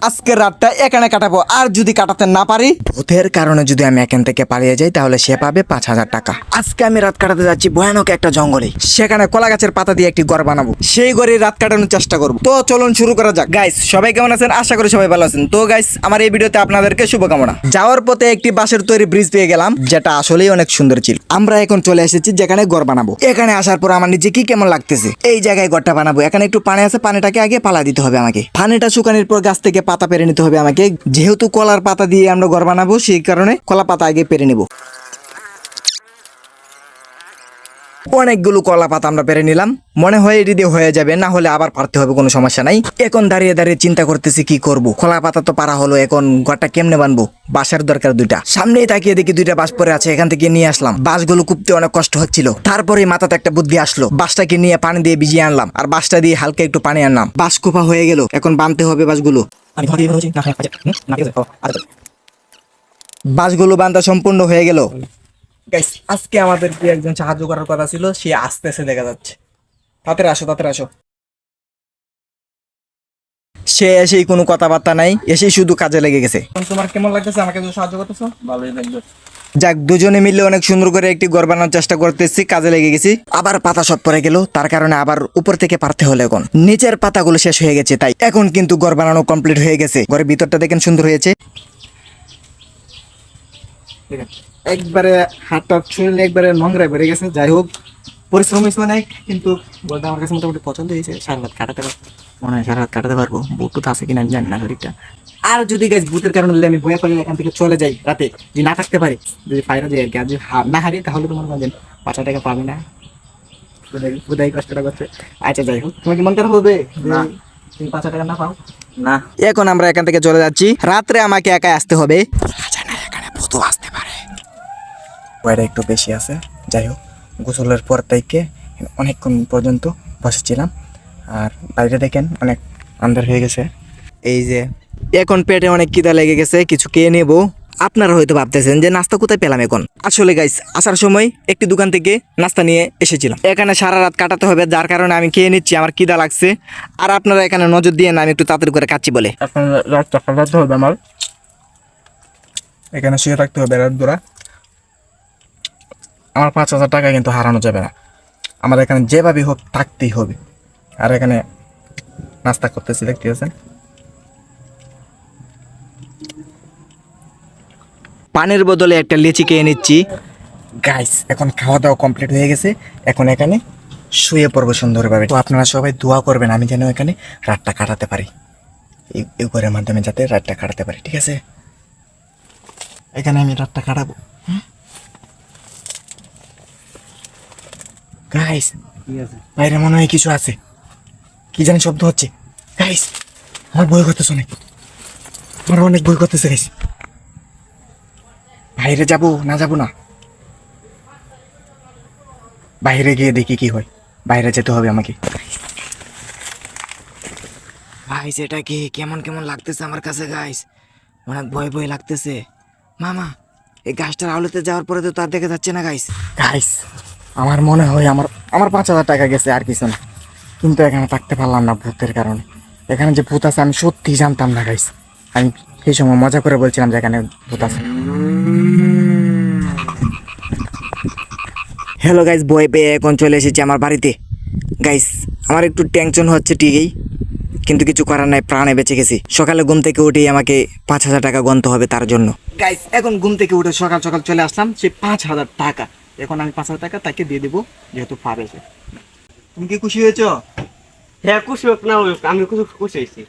আজকের রাতটা এখানে কাটাবো, আর যদি কাটাতে না পারি, ভূতের কারণে যদি আমি এখান থেকে পালিয়ে যাই তাহলে সে পাবে 5,000 টাকা। আজকে আমি রাত কাটাতে যাচ্ছি ভয়ানক একটা জঙ্গলে, সেখানে কলা গাছের পাতা দিয়ে একটি ঘর বানাবো, সেই ঘরে রাত কাটানোর চেষ্টা করবো। তো চলুন শুরু করা যাক। গাইস সবাই কেমন আছেন? আশা করি সবাই ভালো আছেন। তো গাইস আমার এই ভিডিওতে আপনাদেরকে শুভকামনা। যাওয়ার পথে একটি বাঁশের তৈরি ব্রিজ পেয়ে গেলাম, যেটা আসলেই অনেক সুন্দর ছিল। আমরা এখন চলে এসেছি যেখানে ঘর বানাবো। এখানে আসার পর আমার নিজে কি কেমন লাগতেছে। এই জায়গায় ঘরটা বানাবো, এখানে একটু পানি আছে, পানিটাকে আগে পালা দিতে হবে আমাকে। পানিটা শুকানোর পর গাছ থেকে পাতা পেরে নিতে হবে আমাকে। যেহেতু কলার পাতা দিয়ে আমরা ঘর বানাবো, সেই কারণে কলা পাতা আগে পেরে নিব। অনেকগুলো কলা পাতা আমরা পেরে নিলাম, মনে হয় এটি দিয়ে হয়ে যাবে, না হলে আবার পারতে হবে, কোনো সমস্যা নাই। এখন দাঁড়িয়ে দাঁড়িয়ে চিন্তা করতেছি কি করব। কলা পাতা তো পারা হলো, এখন ঘরটা কেমনে বানবো? বাঁশের দরকার দুইটা। সামনেই তাকিয়ে দেখি দুইটা বাঁশ পড়ে আছে, এখান থেকে নিয়ে আসলাম। বাঁশগুলো কুপতে অনেক কষ্ট হচ্ছিল, তারপরে মাথাতে একটা বুদ্ধি আসলো। বাঁশটাকে নিয়ে পানি দিয়ে ভিজিয়ে আনলাম, আর বাঁশটা দিয়ে হালকা একটু পানি আনলাম। বাঁশ কোপা হয়ে গেল, এখন বানতে হবে বাঁশগুলো। বাঁশগুলো বান্ধা সম্পূর্ণ হয়ে গেল। গাইস আজকে আমাদের কি একজন সাহায্য করার কথা ছিল, সে আসতেছে দেখা যাচ্ছে। তাড়াতাড়ি আসো, তাড়াতাড়ি আসো। সে এসেই কোনো কথাবার্তা নাই, এসেই শুধু কাজে লেগে গেছে। তোমার কেমন লাগতেছে আমাকে যে সাহায্য করতেছো? ভালোই লাগবে। যাক, দুজনে মিলে অনেক সুন্দর করে একটি ঘর বানানোর চেষ্টা করতেছি, কাজে লেগে গেছি। আবার পাতা সব পড়ে গেল, তার কারণে আবার উপর থেকে পারতে হলো। এখন নিচের পাতাগুলো শেষ হয়ে গেছে, তাই এখন কিন্তু ঘর বানানো কমপ্লিট হয়ে গেছে। ঘরের ভিতরটা দেখেন সুন্দর হয়েছে। একবারে হাতটা ছুঁড়লে একবারে নোংরা বেড়ে গেছে। যাই হোক, পরিশ্রম হয়েছে অনেক, কিন্তু বলতে আমার কাছে মোটামুটি পছন্দ হয়েছে। সারা রাত কাটাতে পারবো, মনে হয় সারা রাত কাটাতে পারবো। বুট আছে কিনা আমি জানি না শরীরটা। আর যদি গাছ ভূতের কারণে আমি ভয় পাই এখান থেকে চলে যাই রাতে, যদি না থাকতে পারি, যদি ফাইরা যাই আর কি, আর যদি না হারি তাহলে তোমার কাছে 5,000 টাকা পাবে না। বুধাই কষ্টটা করছে। আচ্ছা যাই হোক, তোমার কি মন খারাপ হবে না। তুমি 5,000 টাকা না পাও? না, এখন আমরা এখান থেকে চলে যাচ্ছি। রাত্রে আমাকে একাই আসতে হবে, এখানে ভূতও আসতে পারে। ওয়াইটা একটু বেশি আছে। যাই হোক, গোসলের পর থেকে অনেকক্ষণ পর্যন্ত বসেছিলাম, আর বাইরে দেখেন অনেক আন্ধার হয়ে গেছে। এই যে এখন পেটে অনেক খিদা লেগে গেছে, কিছু খেয়ে নেব। আপনারা হয়তো ভাবতেছেন যে নাস্তা কোথায় পেলাম এখন। আসলে গাইস আসার সময় একটি দোকান থেকে নাস্তা নিয়ে এসেছিলাম। এখানে সারা রাত কাটাতে হবে, যার কারণে আমি খেয়ে নিচ্ছি, আমার খিদা লাগছে। আর আপনারা এখানে নজর দিয়ে না, আমি একটু তাড়াতাড়ি করে খাচ্ছি বলে। এখন রাতটা কাটাতে হবে আমার। এখানে শুয়ে থাকতে হবে রাত ধরা। আমার 5,000 টাকা কিন্তু হারানো যাবে না। আমার এখানে যেভাবে হোক থাকতেই হবে। আর এখানে নাস্তা করতেছি, দেখতে পাচ্ছেন। পানির বদলে একটা লিচি খেয়ে নিচ্ছি। গাইস এখন খাওয়া দাওয়া কমপ্লিট হয়ে গেছে, এখন এখানে শুয়ে পড়বো সুন্দরভাবে। তো আপনারা সবাই দোয়া করবেন আমি যেন এখানে রাতটা কাটাতে পারি, এই ঘরের মাধ্যমে যাতে রাতটা কাটাতে পারি, ঠিক আছে? এখানে আমি রাতটা কাটাবো। গাইস বাইরে মনে হয় কিছু আছে, কি জানি শব্দ হচ্ছে। গাইস আমার ভয় করতেছে অনেক, আমার অনেক ভয় করতেছে গাইস। বাইরে যাবো না যাবো না, বাইরে গিয়ে দেখি কি হয়। বাইরে যেতে হবে আমাকে। গাইস এটা কি কেমন কেমন লাগতেছে আমার কাছে গাইস, অনেক ভয় ভয় লাগতেছে। মামা এই গাছটার আলোতে যাওয়ার পরে তো তার দেখা যাচ্ছে না গাইস। গাইস আমার মনে হয় আমার 5,000 টাকা গেছে, আর কিছু না। কিন্তু এখানে থাকতে পারলাম না ভূতের কারণে। এখানে যে ভূত আছে আমি সত্যি জানতাম না গাইস। আমি সেই সময় মজা করে বলছিলাম যে এখানে ভূত আছে। হ্যালো গাইস, ভয় পেয়ে এখন চলে এসেছি আমার বাড়িতে। গাইস আমার একটু টেনশন হচ্ছে ঠিকই, কিন্তু কিছু করার নাই, প্রাণে বেঁচে গেছি। সকালে ঘুম থেকে উঠেই আমাকে 5,000 টাকা গুনতে হবে তার জন্য। গাইস এখন ঘুম থেকে উঠে সকাল সকাল চলে আসলাম, সে 5,000 টাকা। এখন আমি 5,000 টাকা তাকে দিয়ে দেবো, যেহেতু পাবে সে। তুমি কি খুশি হয়েছো? হ্যাঁ, খুশি হোক না হোক, আমি খুশি হয়েছি।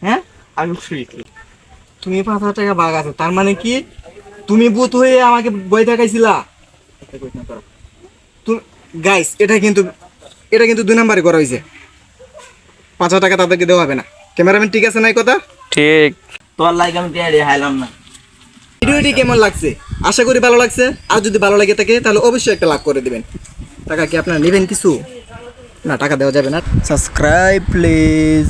হ্যাঁ আমি খুশি হয়েছি। তুমি 5,000 টাকা বাগ আছে, তার মানে কি তুমি ভূত হয়ে আমাকে ভয় দেখাইছিলা? গাইস এটা কিন্তু 2 নাম্বারে করা হয়েছে। 5,000 টাকা তাদেরকে দেওয়া হবে না। ক্যামেরাম্যান ঠিক আছে না এই কথা? ঠিক। তোর লাগে আমি দিয়ে হাইলাম না। ভিডিওটি কেমন লাগছে? আশা করি ভালো লাগছে। আর যদি ভালো লাগে থাকে তাহলে অবশ্যই একটা লাইক করে দিবেন। টাকা কি আপনারা নেবেন কিছু? না, টাকা দেওয়া যাবে না। Subscribe please.